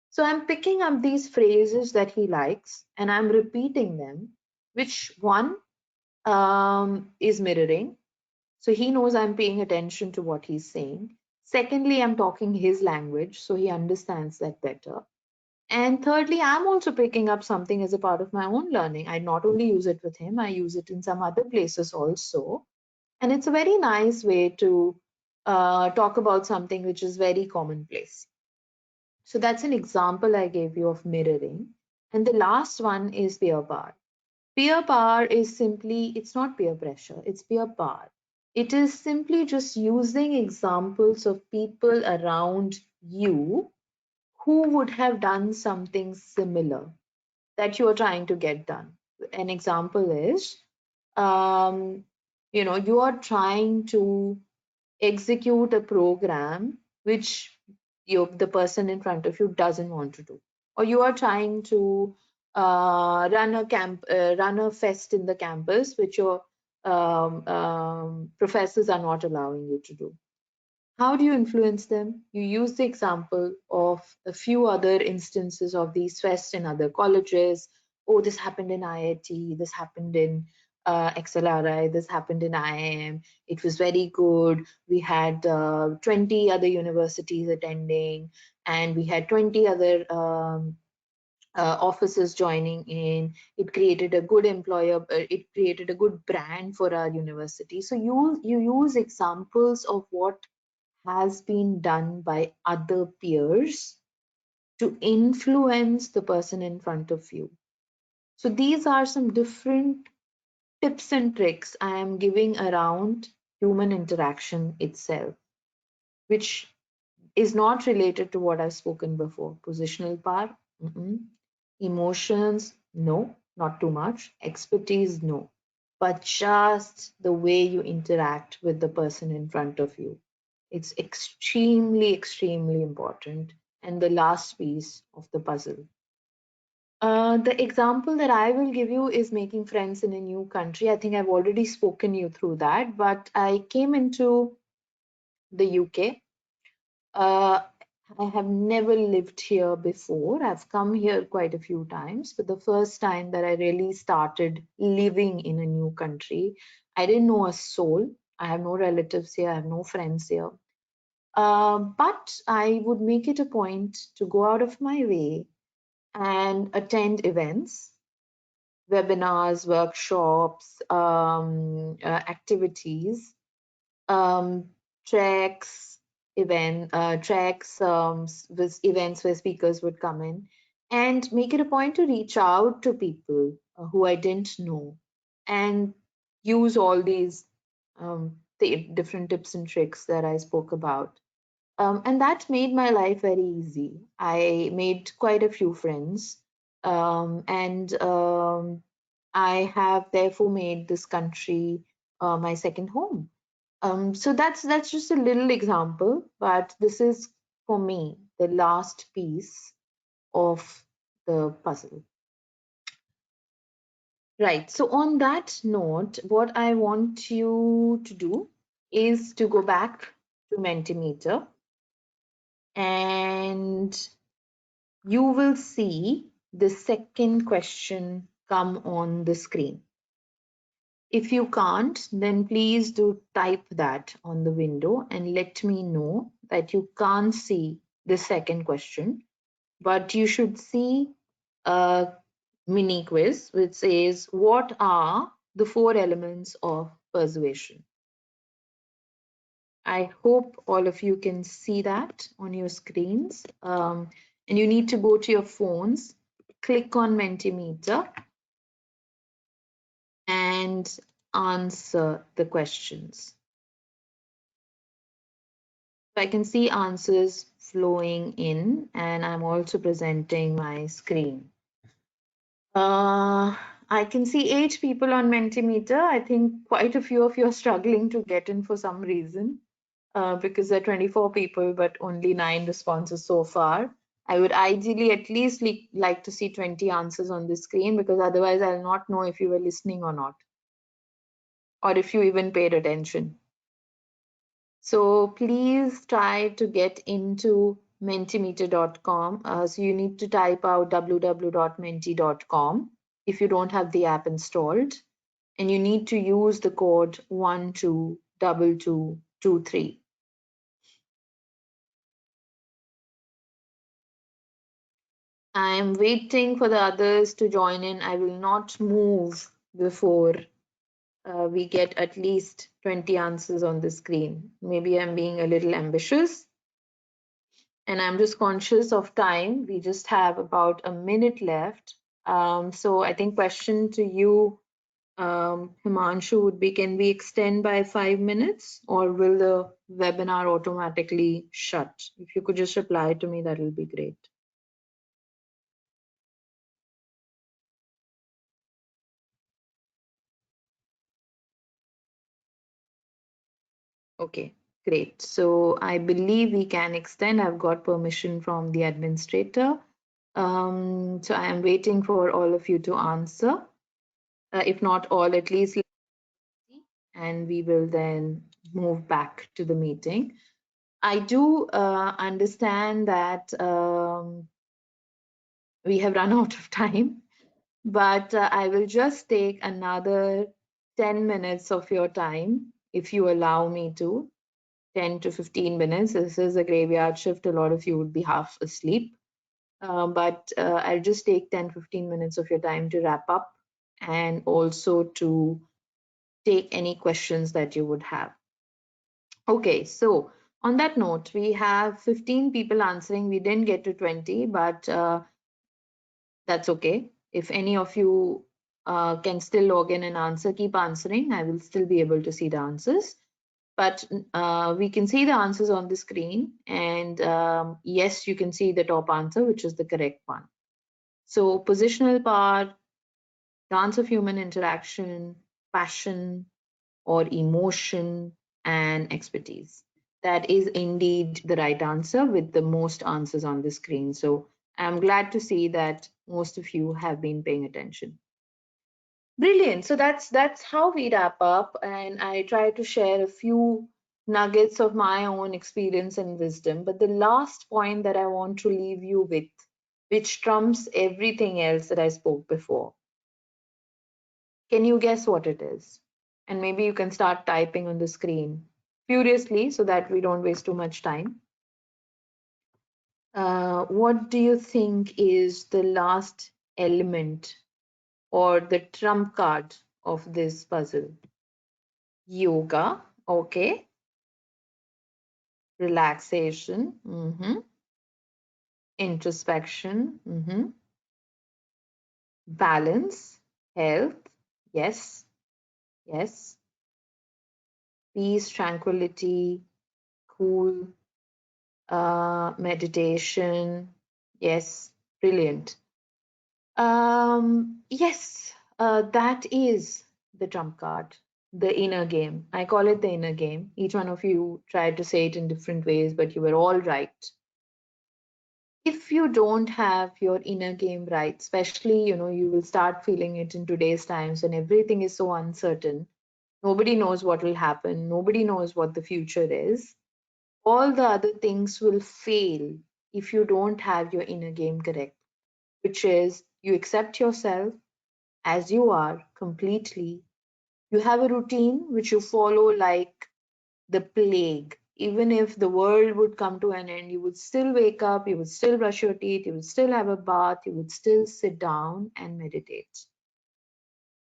So I'm picking up these phrases that he likes and I'm repeating them, which one is mirroring. So he knows I'm paying attention to what he's saying. Secondly, I'm talking his language, so he understands that better. And thirdly, I'm also picking up something as a part of my own learning. I not only use it with him, I use it in some other places also. And it's a very nice way to talk about something which is very commonplace. So that's an example I gave you of mirroring. And the last one is peer power. Peer power is simply, it's not peer pressure, it's peer power. It is simply just using examples of people around you who would have done something similar that you are trying to get done. An example is, you are trying to execute a program which the person in front of you doesn't want to do, or you are trying to run a fest in the campus which your professors are not allowing you to do. How do you influence them? You use the example of a few other instances of these fests in other colleges. Oh, this happened in IIT, this happened in XLRI, this happened in IIM. It was very good. We had 20 other universities attending, and we had 20 other offices joining in. It created a good it created a good brand for our university. So you use examples of what has been done by other peers to influence the person in front of you. So these are some different tips and tricks I am giving around human interaction itself, which is not related to what I've spoken before. Positional power, emotions, no, not too much. Expertise, no. But just the way you interact with the person in front of you. It's extremely, extremely important. And the last piece of the puzzle. The example that I will give you is making friends in a new country. I think I've already spoken you through that, but I came into the UK. I have never lived here before. I've come here quite a few times, but the first time that I really started living in a new country, I didn't know a soul. I have no relatives here, I have no friends here. But I would make it a point to go out of my way and attend events, webinars, workshops, activities, um, tracks, with events where speakers would come in, and make it a point to reach out to people who I didn't know, and use all these different tips and tricks that I spoke about. And that made my life very easy. I made quite a few friends, and I have therefore made this country my second home. So that's just a little example, but this is for me the last piece of the puzzle. Right. So on that note, what I want you to do is to go back to Mentimeter, and you will see the second question come on the screen. If you can't, then please do type that on the window and let me know that you can't see the second question, but you should see a mini quiz which says, what are the four elements of persuasion? I hope all of you can see that on your screens. And you need to go to your phones, click on Mentimeter, and answer the questions. So I can see answers flowing in, and I'm also presenting my screen. I can see 8 people on Mentimeter. I think quite a few of you are struggling to get in for some reason, because there are 24 people, but only 9 responses so far. I would ideally at least like to see 20 answers on the screen, because otherwise I'll not know if you were listening or not, or if you even paid attention. So please try to get into mentimeter.com. So you need to type out www.menti.com if you don't have the app installed, and you need to use the code 122223. I am waiting for the others to join in. I will not move before we get at least 20 answers on the screen. Maybe I'm being a little ambitious, and I'm just conscious of time. We just have about a minute left. So I think question to you, Himanshu, would be, can we extend by 5 minutes, or will the webinar automatically shut? If you could just reply to me, that will be great. Okay, great. So I believe we can extend. I've got permission from the administrator. So I am waiting for all of you to answer. If not all, at least, and we will then move back to the meeting. I do understand that we have run out of time, but I will just take another 10 minutes of your time, if you allow me to. 10 to 15 minutes. This is a graveyard shift. A lot of you would be half asleep. But I'll just take 10-15 minutes of your time to wrap up, and also to take any questions that you would have. Okay, so on that note, we have 15 people answering. We didn't get to 20, but that's okay. If any of you can still log in and answer, keep answering. I will still be able to see the answers. But we can see the answers on the screen, and yes, you can see the top answer, which is the correct one. So positional power, dance of human interaction, passion or emotion, and expertise. That is indeed the right answer, with the most answers on the screen. So I'm glad to see that most of you have been paying attention. Brilliant. So that's how we wrap up, and I try to share a few nuggets of my own experience and wisdom. But the last point that I want to leave you with, which trumps everything else that I spoke before, can you guess what it is? And maybe you can start typing on the screen furiously so that we don't waste too much time. What do you think is the last element or the trump card of this puzzle? Yoga, okay. Relaxation, introspection, balance, health, yes, yes. Peace, tranquility, cool, meditation, yes, brilliant. Yes, that is the trump card, the inner game. I call it the inner game. Each one of you tried to say it in different ways, but you were all right. If you don't have your inner game right, especially, you will start feeling it in today's times when everything is so uncertain. Nobody knows what will happen. Nobody knows what the future is. All the other things will fail if you don't have your inner game correct, which is you accept yourself as you are completely. You have a routine which you follow like the plague. Even if the world would come to an end, you would still wake up, you would still brush your teeth, you would still have a bath, you would still sit down and meditate.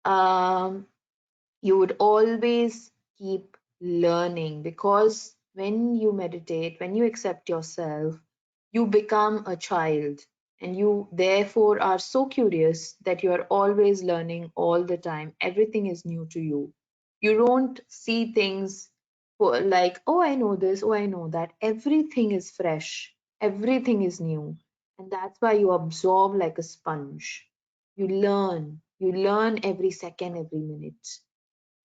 Um, you would always keep learning because when you meditate, when you accept yourself, you become a child and you therefore are so curious that you are always learning all the time. Everything is new to you. You don't see things like, oh, I know this, oh, I know that. Everything is fresh, everything is new. And that's why you absorb like a sponge. You learn every second, every minute,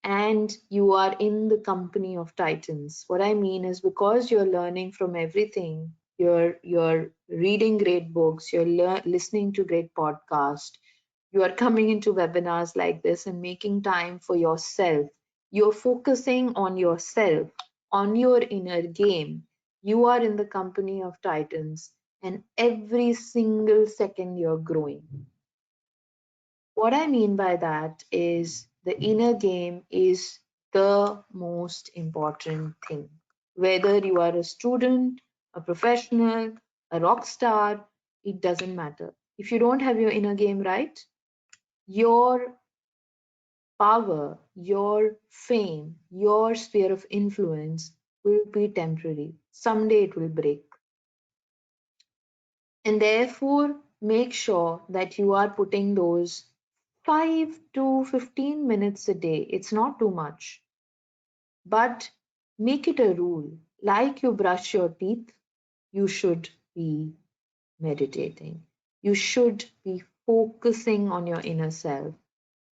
and you are in the company of titans. What I mean is because you're learning from everything, you're reading great books, you're listening to great podcasts, you are coming into webinars like this and making time for yourself. You're focusing on yourself, on your inner game. You are in the company of titans, and every single second you're growing. What I mean by that is the inner game is the most important thing. Whether you are a student, a professional, a rock star, it doesn't matter. If you don't have your inner game right, your power, your fame, your sphere of influence will be temporary. Someday it will break. And therefore, make sure that you are putting those 5 to 15 minutes a day. It's not too much, but make it a rule. Like you brush your teeth, you should be meditating. You should be focusing on your inner self.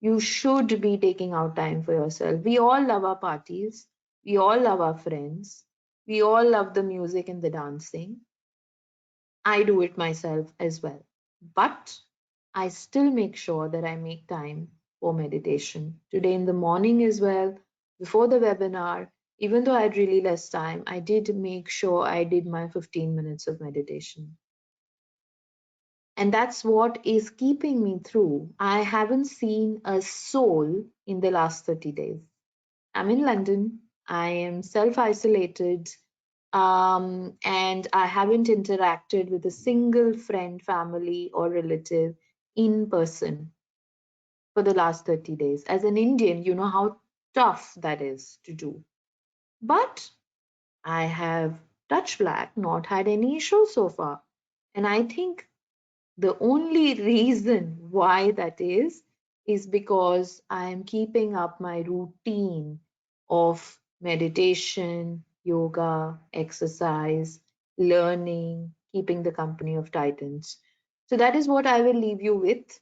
You should be taking out time for yourself. We all love our parties. We all love our friends. We all love the music and the dancing. I do it myself as well. But I still make sure that I make time for meditation. Today in the morning as well, before the webinar, even though I had really less time, I did make sure I did my 15 minutes of meditation. And that's what is keeping me through. I haven't seen a soul in the last 30 days. I'm in London. I am self isolated, and I haven't interacted with a single friend, family, or relative in person for the last 30 days. As an Indian, you know how tough that is to do. But I have touched black, not had any issues so far. And I think the only reason why that is because I am keeping up my routine of meditation, yoga, exercise, learning, keeping the company of titans. So that is what I will leave you with.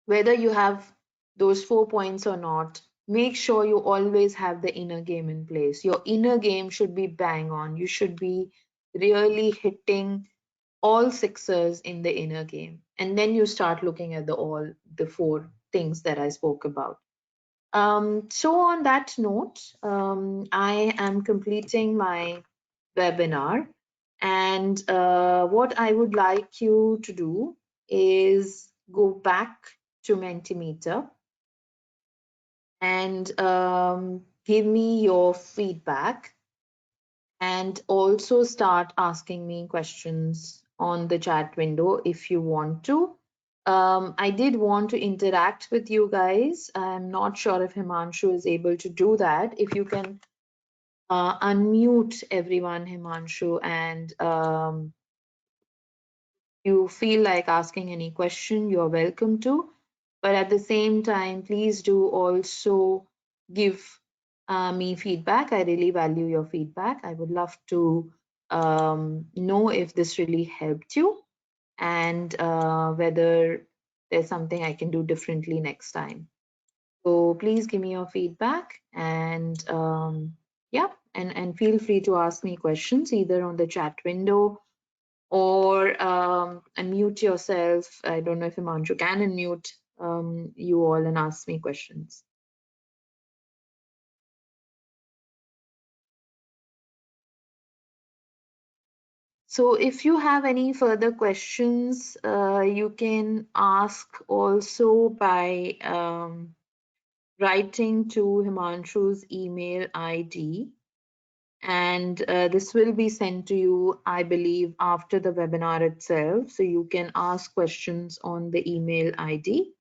Whether you have those 4 points or not, make sure you always have the inner game in place. Your inner game should be bang on. You should be really hitting all sixers in the inner game, and then you start looking at the four things that I spoke about. So on that note, I am completing my webinar, and what I would like you to do is go back to Mentimeter and give me your feedback, and also start asking me questions on the chat window if you want to. I did want to interact with you guys. I'm not sure if Himanshu is able to do that. If you can unmute everyone, Himanshu, and you feel like asking any question, you're welcome to. But at the same time, please do also give me feedback. I really value your feedback. I would love to know if this really helped you and whether there's something I can do differently next time. So please give me your feedback and yeah, and feel free to ask me questions either on the chat window or unmute yourself. I don't know if Himanshu can unmute you all and ask me questions. So if you have any further questions, you can ask also by writing to Himanshu's email ID. And this will be sent to you, I believe, after the webinar itself. So you can ask questions on the email ID.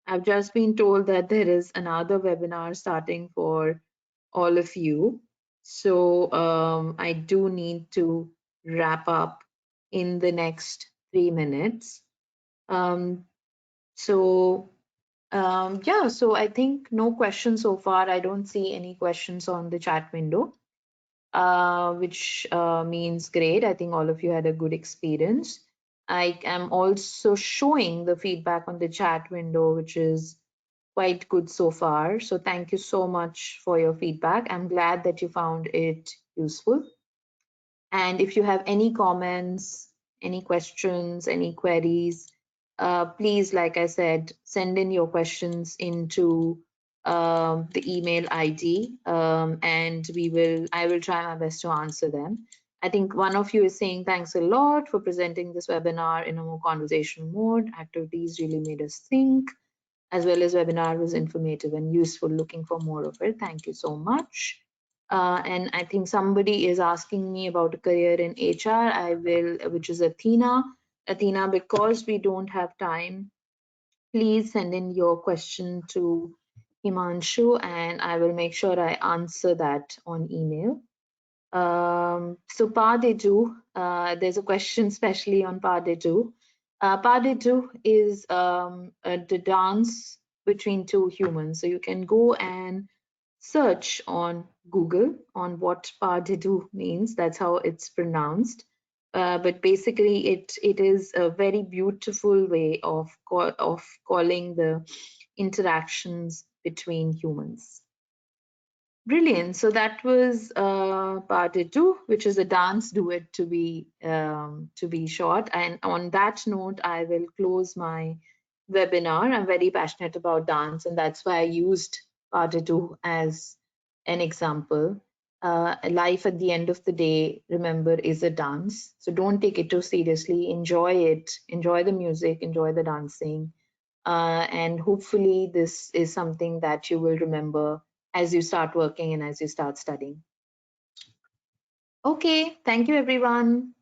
I've just been told that there is another webinar starting for all of you. So I do need to wrap up in the next 3 minutes. Yeah, so I think no questions so far. I don't see any questions on the chat window, which means great. I think all of you had a good experience. I am also showing the feedback on the chat window, which is quite good so far. So thank you so much for your feedback. I'm glad that you found it useful. And if you have any comments, any questions, any queries, please, like I said, send in your questions into the email ID, and I will try my best to answer them. I think one of you is saying thanks a lot for presenting this webinar in a more conversational mode. Activities really made us think, as well as webinar was informative and useful. Looking for more of it. Thank you so much. And I think somebody is asking me about a career in HR. Which is Athena. Athena, because we don't have time, please send in your question to Himanshu and I will make sure I answer that on email. So pas de deux, there's a question especially on pas de deux. Pas de deux is the dance between two humans. So you can go and search on Google on what pas de deux means. That's how it's pronounced. But basically, it is a very beautiful way of calling the interactions between humans. Brilliant. So that was part two, which is a dance duet to be short. And on that note, I will close my webinar. I'm very passionate about dance, and that's why I used part two as an example. Life at the end of the day, remember, is a dance. So don't take it too seriously. Enjoy it. Enjoy the music. Enjoy the dancing. And hopefully this is something that you will remember as you start working and as you start studying. Okay, thank you everyone.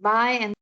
Bye. And